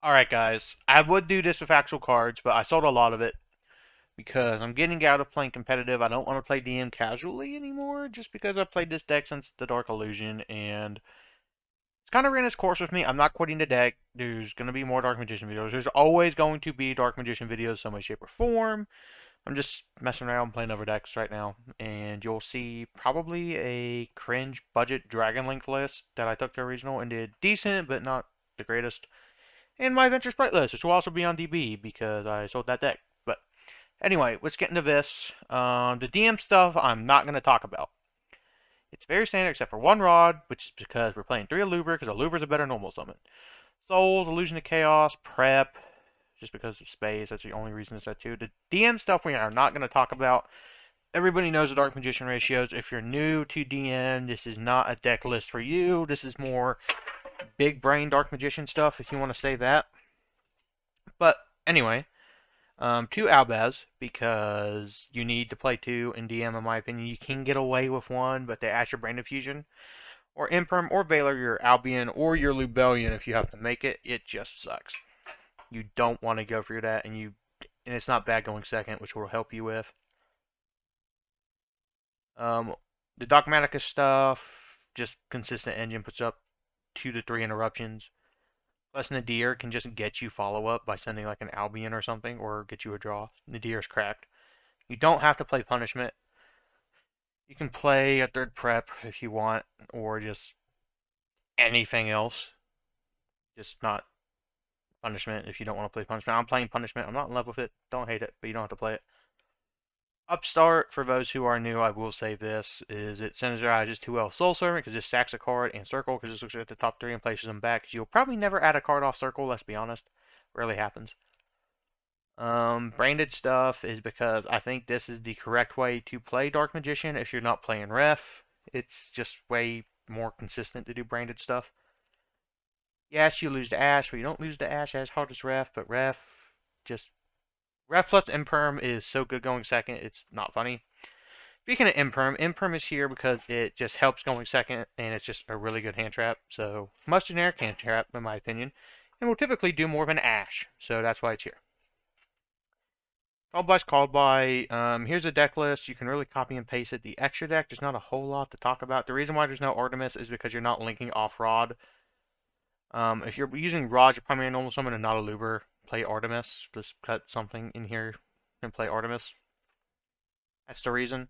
Alright guys, I would do this with actual cards, but I sold a lot of it because I'm getting out of playing competitive. I don't want to play DM casually anymore just because I've played this deck since the Dark Illusion and it's kind of ran its course with me. I'm not quitting the deck. There's going to be more Dark Magician videos. There's always going to be Dark Magician videos some way, shape, or form. I'm just messing around playing other decks right now and you'll see probably a cringe budget Dragon Link list that I took to original and did decent but not the greatest. And my Adventure Sprite list, which will also be on DB because I sold that deck. But anyway, let's get into this. The DM stuff I'm not going to talk about. It's very standard except for one rod, which is because we're playing 3 Aluber, because Aluber's a better normal summon. Souls, Illusion of Chaos, Prep, just because of space, that's the only reason it's that too. The DM stuff we are not going to talk about. Everybody knows the Dark Magician ratios. If you're new to DM, this is not a deck list for you. This is more big brain Dark Magician stuff, if you want to say that. But anyway, 2 Albaz, because you need to play 2 in DM, in my opinion. You can get away with 1, but they add your Branded Fusion. Or Imperm, or Valor, your Albion, or your Lubellion if you have to make it. It just sucks. You don't want to go through that, and it's not bad going second, which will help you with. Um, the Dogmatika stuff, just consistent engine, puts up 2 to 3 interruptions. Plus, Nadir can just get you follow-up by sending like an Albion or something, or get you a draw. Nadir's cracked. You don't have to play Punishment. You can play a 3rd Prep if you want, or just anything else. Just not Punishment if you don't want to play Punishment. I'm playing Punishment. I'm not in love with it. Don't hate it, but you don't have to play it. Upstart, for those who are new, I will say this, is it synergizes 2 Elf Soul Servant because it stacks a card, and Circle because it looks at the top 3 and places them back. Because you'll probably never add a card off Circle, let's be honest. Rarely happens. Branded stuff is because I think this is the correct way to play Dark Magician if you're not playing Ref. It's just way more consistent to do branded stuff. Yes, you lose to Ash, but you don't lose to Ash as hard as Ref, but just... Ref plus Imperm is so good going second, it's not funny. Speaking of Imperm is here because it just helps going second, and it's just a really good hand trap. So, most generic hand trap, in my opinion, and will typically do more of an Ash, so that's why it's here. Called by. Here's a deck list. You can really copy and paste it. The extra deck, there's not a whole lot to talk about. The reason why there's no Artemis is because you're not linking off Rod. If you're using Rod, your primary normal summon and not a Luber, play Artemis. Just cut something in here and play Artemis. That's the reason.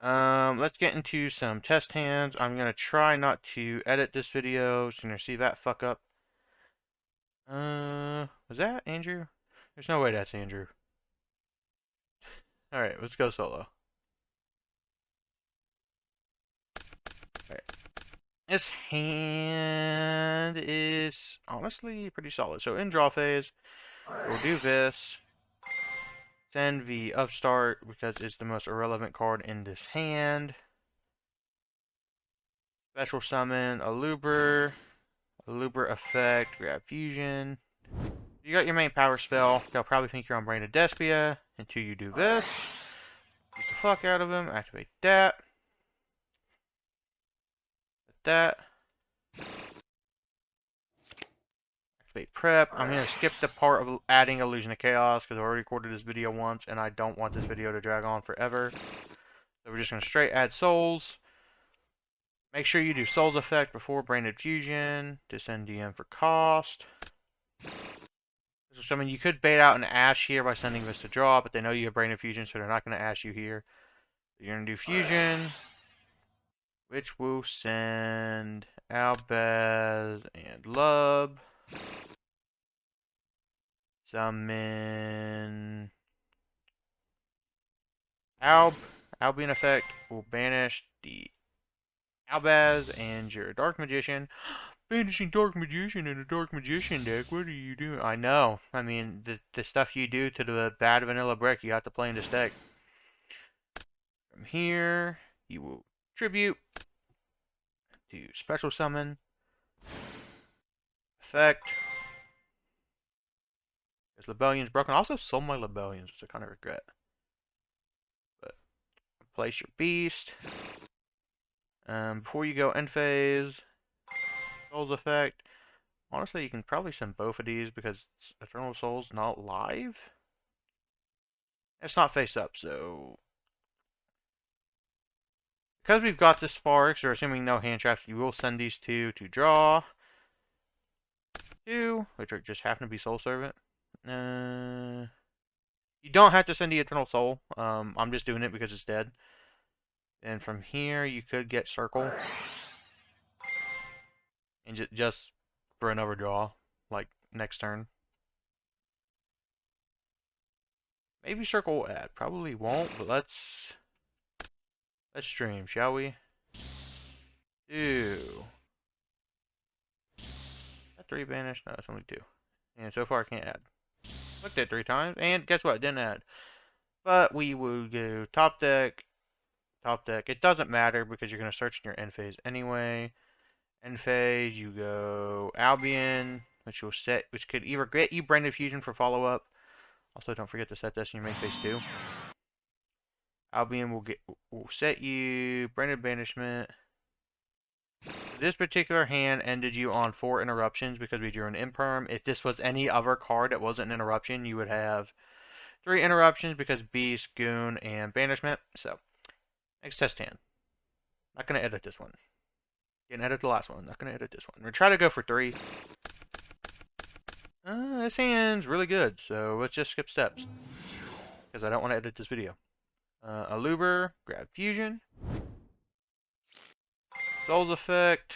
Let's get into some test hands. I'm gonna try not to edit this video, so you're gonna see that fuck up. Was that Andrew? There's no way that's Andrew. Alright, let's go solo. Alright. This hand is honestly pretty solid. So in draw phase, we'll do this. Send the upstart because it's the most irrelevant card in this hand. Special summon a Luber effect, grab fusion. You got your main power spell. They'll probably think you're on Branded Despia until you do this. Beat the fuck out of him. Activate that. That. Activate prep. I'm going to skip the part of adding Illusion of Chaos because I already recorded this video once and I don't want this video to drag on forever. So we're just going to straight add souls. Make sure you do souls effect before Branded Fusion to send DM for cost. So I mean, you could bait out an Ash here by sending this to draw, but they know you have Branded Fusion, so they're not going to Ash you here. You're going to do Fusion, which will send Albaz and Lub. Summon Albion effect will banish the Albaz and your Dark Magician. Banishing Dark Magician in a Dark Magician deck, what are you doing? I know. I mean, the stuff you do to the bad vanilla brick, you have to play in this deck. From here, you will tribute to special summon effect. This Lebellion's broken. I also sold my Lebellions, which I kind of regret. But place your beast. Before you go end phase, Souls effect. Honestly, you can probably send both of these because Eternal Soul's not live. It's not face up, so because we've got this far, so assuming no hand traps, you will send these two to draw two, which are just happen to be Soul Servant. You don't have to send the Eternal Soul. I'm just doing it because it's dead. And from here, you could get Circle and just for another draw, like next turn. Maybe Circle will add. Probably won't, but let's stream, shall we? Two. That three banished? No, it's only two. And so far I can't add. Looked at 3 times, and guess what? It didn't add. But we will go top deck, top deck. It doesn't matter because you're going to search in your end phase anyway. End phase, you go Albion, which could either get you Branded Fusion for follow up. Also, don't forget to set this in your main phase too. Albion will set you Branded Banishment. This particular hand ended you on 4 interruptions because we drew an imperm. If this was any other card that wasn't an interruption, you would have 3 interruptions because Beast, Goon, and Banishment. So, next test hand. Not going to edit this one. Didn't edit the last one. Not going to edit this one. We're going to try to go for 3. This hand's really good, so let's just skip steps. Because I don't want to edit this video. Aluber, grab Fusion. Soul's Effect.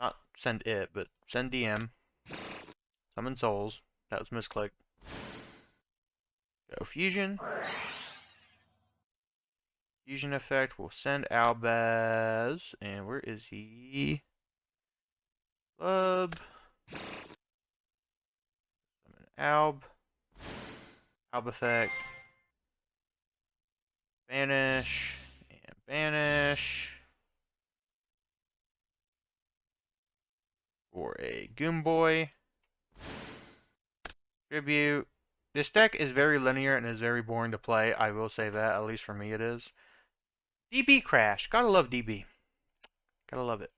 Not send it, but send DM. Summon Souls. That was misclick. Go Fusion. Fusion Effect will send Albaz. And where is he? Club. Summon Alb. Alb Effect. Banish. And banish. For a Goomboy. Tribute. This deck is very linear and is very boring to play. I will say that, at least for me it is. DB Crash. Gotta love DB. Gotta love it.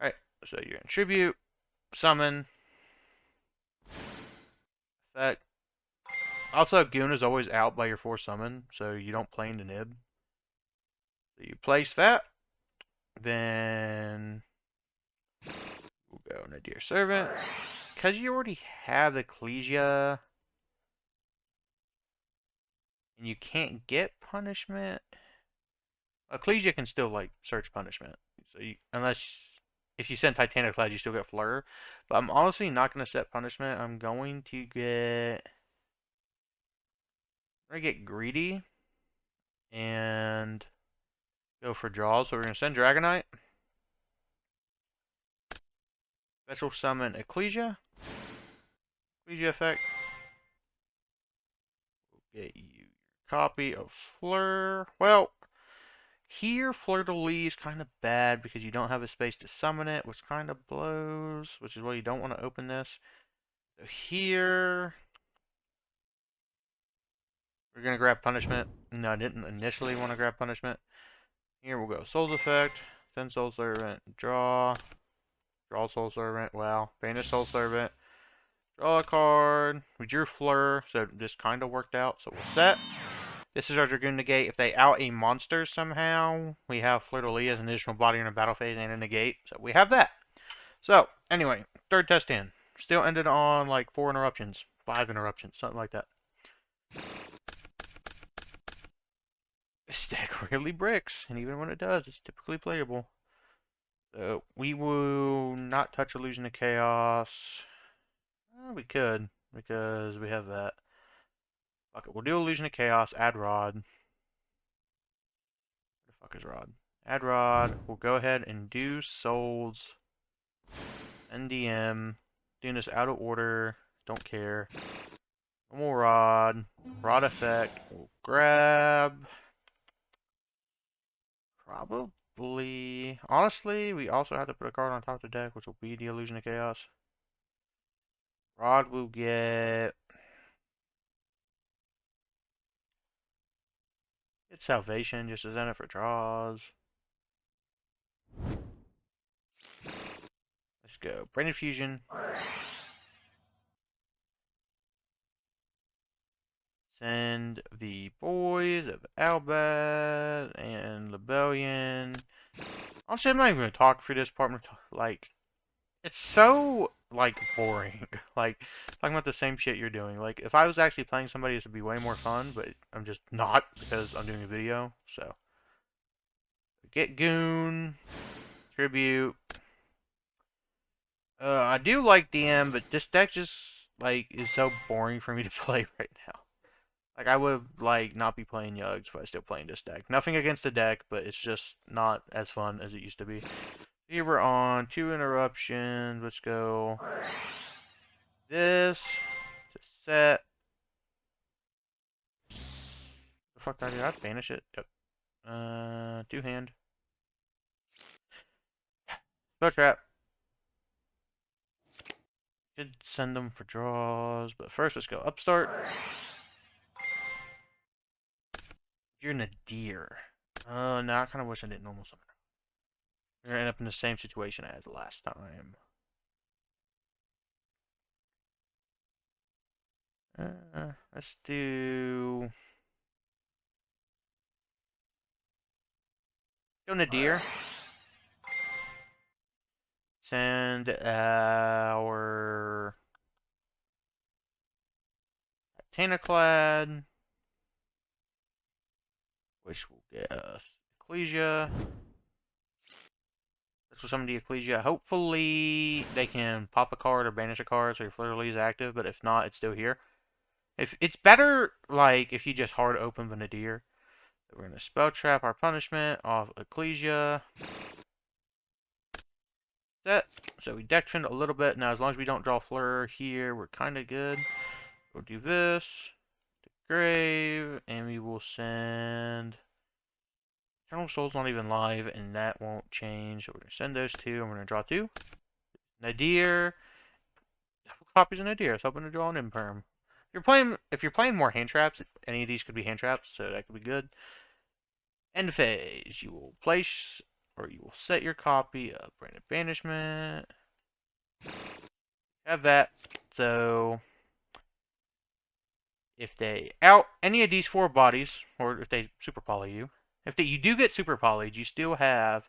Alright, so you're in Tribute. Summon. Effect. Also, Goon is always out by your 4 summon, so you don't play into Nib. So you place that. Then we'll go Nadir Servant. Because you already have Ecclesia and you can't get punishment. Ecclesia can still like search punishment. So unless if you send Titanic Cloud, you still get Fleur. But I'm honestly not going to set punishment. I'm going to get greedy and go for draws. So we're going to send Dragonite. Special summon Ecclesia. Ecclesia effect. We'll get you your copy of Fleur. Well, here Fleur de Lis is kind of bad because you don't have a space to summon it, which kind of blows, which is why you don't want to open this. So here, we're going to grab punishment. No, I didn't initially want to grab punishment. Here we'll go Soul's Effect, send Soul Servant, draw Soul Servant, wow, banish Soul Servant, draw a card. We drew Fleur, so this kind of worked out, so we'll set. This is our Dragoon Negate. If they out a monster somehow, we have Fleur de Lis as an additional body in a battle phase and a negate, so we have that. So, anyway, third test in. Still ended on like 4 interruptions, 5 interruptions, something like that. This deck really bricks, and even when it does, it's typically playable. So, we will not touch Illusion of Chaos. We could, because we have that. Fuck it, we'll do Illusion of Chaos, add Rod. Where the fuck is Rod? Add Rod. We'll go ahead and do Souls. NDM. Doing this out of order. Don't care. Normal Rod. Rod effect. We'll grab. Probably. Honestly, we also have to put a card on top of the deck, which will be the Illusion of Chaos. Rod will get. It's Salvation, just as in it for draws. Let's go. Branded Fusion. Send the boys of Albat and Lebellion. Honestly, I'm not even going to talk for this part. Like, it's so, like, boring. Like, talking about the same shit you're doing. Like, if I was actually playing somebody, this would be way more fun, but I'm just not because I'm doing a video, so. Get Goon. Tribute. I do like DM, but this deck just, like, is so boring for me to play right now. Like, I would, like, not be playing Yugs, but I still playing this deck. Nothing against the deck, but it's just not as fun as it used to be. Here we're on 2 interruptions. Let's go. This to set. The fuck did I do? I'd banish it. Yep. 2-hand. Spell trap. Could send them for draws, but first let's go upstart. You're Nadir. No, I kind of wish I didn't normal summon. We're gonna end up in the same situation as last time. Let's do. Go Nadir. Send our Tanaclad, which will get us Ecclesia. This was some of the Ecclesia. Hopefully they can pop a card or banish a card so your Fleur de Lis is active, but if not, it's still here. If it's better, like, if you just hard open the Nadir. So we're gonna spell trap our punishment off Ecclesia. Set. So we deck fend a little bit. Now as long as we don't draw Fleur here, we're kinda good. We'll do this. To grave, and we will send Eternal Soul's not even live, and that won't change. So we're gonna send those two, and we're gonna draw 2. Nadir. Copies of Nadir. So hoping to draw an Imperm. If you're playing more hand traps, any of these could be hand traps, so that could be good. End phase. You will place or you will set your copy of Branded Banishment. Have that. So if they out any of these 4 bodies, or if they super poly you, you do get super polyed, you still have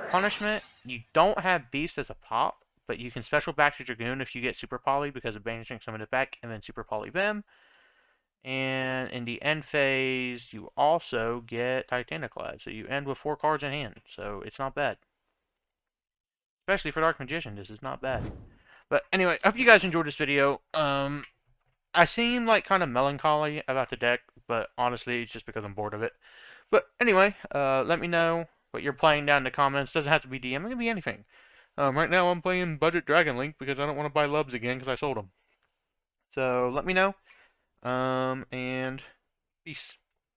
punishment. You don't have beast as a pop, but you can special back to Dragoon if you get super poly because of banishing some of it back and then super poly them. And in the end phase, you also get Titaniclad, so you end with 4 cards in hand. So it's not bad, especially for Dark Magician. This is not bad. But anyway, I hope you guys enjoyed this video. I seem like kind of melancholy about the deck, but honestly, it's just because I'm bored of it. But anyway, let me know what you're playing down in the comments. Doesn't have to be DM. It can be anything. Right now, I'm playing Budget Dragon Link because I don't want to buy Lubs again because I sold them. So let me know. And peace.